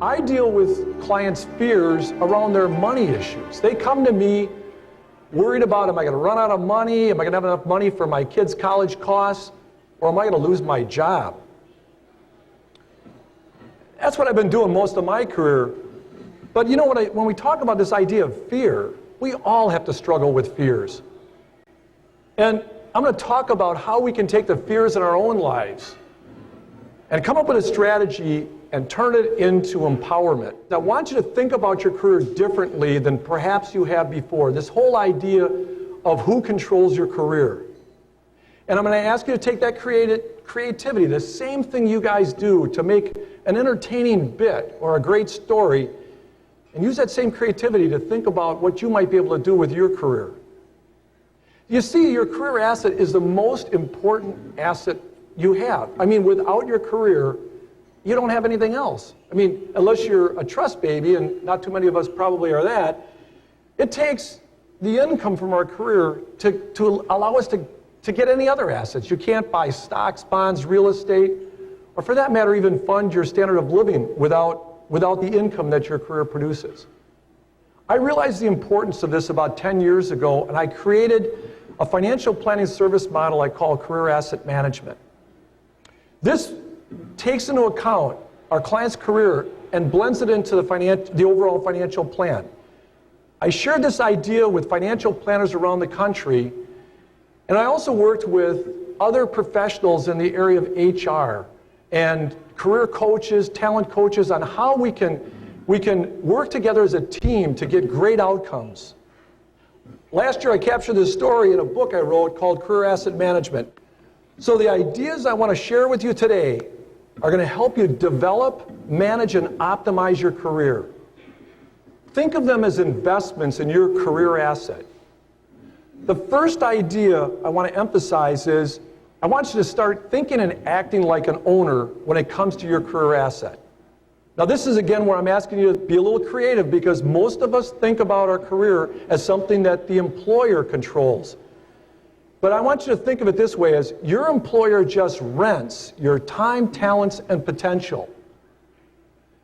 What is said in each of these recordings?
I deal with clients' fears around their money issues. They come to me worried about, am I going to run out of money? Am I going to have enough money for my kids' college costs? Or am I going to lose my job? That's what I've been doing most of my career. But you know what? When we talk about this idea of fear, we all have to struggle with fears. And I'm going to talk about how we can take the fears in our own lives and come up with a strategy and turn it into empowerment. I want you to think about your career differently than perhaps you have before. This whole idea of who controls your career. And I'm going to ask you to take that creativity, the same thing you guys do to make an entertaining bit or a great story, and use that same creativity to think about what you might be able to do with your career. You see, your career asset is the most important asset you have. I mean, without your career, you don't have anything else. I mean, unless you're a trust baby, and not too many of us probably are that, it takes the income from our career to allow us to get any other assets. You can't buy stocks, bonds, real estate, or for that matter, even fund your standard of living without the income that your career produces. I realized the importance of this about 10 years ago, and I created a financial planning service model I call career asset management. This takes into account our client's career and blends it into the overall financial plan. I shared this idea with financial planners around the country, and I also worked with other professionals in the area of HR and career coaches, talent coaches, on how we can work together as a team to get great outcomes. Last year I captured this story in a book I wrote called Career Asset Management. So the ideas I want to share with you today are going to help you develop, manage, and optimize your career. Think of them as investments in your career asset. The first idea I want to emphasize is I want you to start thinking and acting like an owner when it comes to your career asset. Now this is again where I'm asking you to be a little creative, because most of us think about our career as something that the employer controls. But I want you to think of it this way, as your employer just rents your time, talents, and potential.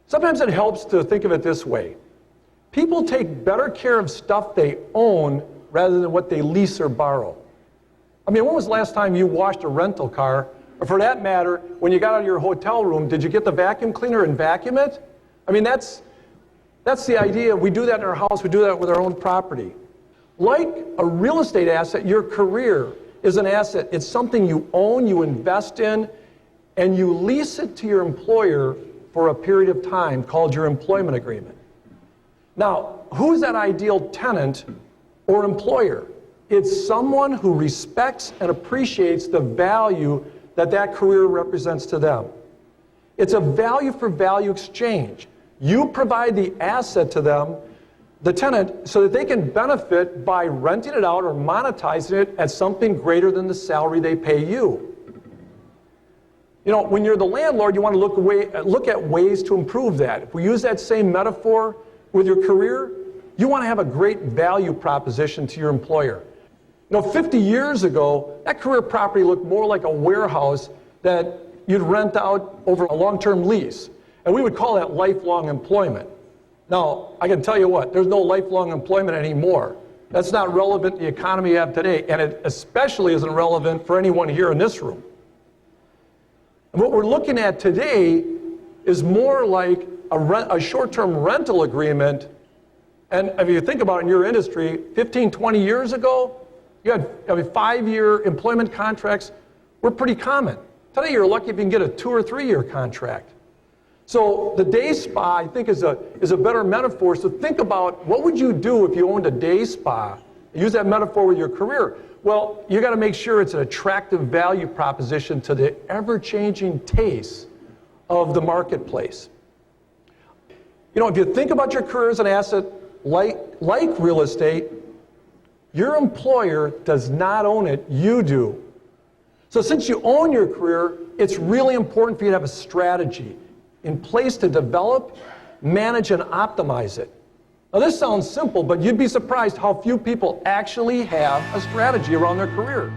Sometimes it helps to think of it this way. People take better care of stuff they own rather than what they lease or borrow. I mean, when was the last time you washed a rental car? Or for that matter, when you got out of your hotel room, did you get the vacuum cleaner and vacuum it? I mean, that's the idea. We do that in our house. We do that with our own property. Like a real estate asset, your career is an asset. It's something you own, you invest in, and you lease it to your employer for a period of time called your employment agreement. Now, who's that ideal tenant or employer? It's someone who respects and appreciates the value that career represents to them. It's a value for value exchange. You provide the asset to them, the tenant, so that they can benefit by renting it out or monetizing it at something greater than the salary they pay you. You know, when you're the landlord, you want to look at ways to improve that. If we use that same metaphor with your career, you want to have a great value proposition to your employer. You know, 50 years ago, that career property looked more like a warehouse that you'd rent out over a long-term lease. And we would call that lifelong employment. Now, I can tell you what, there's no lifelong employment anymore. That's not relevant to the economy we have today, and it especially isn't relevant for anyone here in this room. And what we're looking at today is more like a short-term rental agreement. And if you think about it in your industry, 15, 20 years ago, you had 5-year employment contracts were pretty common. Today you're lucky if you can get a 2 or 3 year contract. So the day spa, I think, is a better metaphor. So think about, what would you do if you owned a day spa? Use that metaphor with your career. Well, you got to make sure it's an attractive value proposition to the ever-changing tastes of the marketplace. You know, if you think about your career as an asset like real estate, your employer does not own it, you do. So since you own your career, it's really important for you to have a strategy in place to develop, manage, and optimize it. Now this sounds simple, but you'd be surprised how few people actually have a strategy around their career.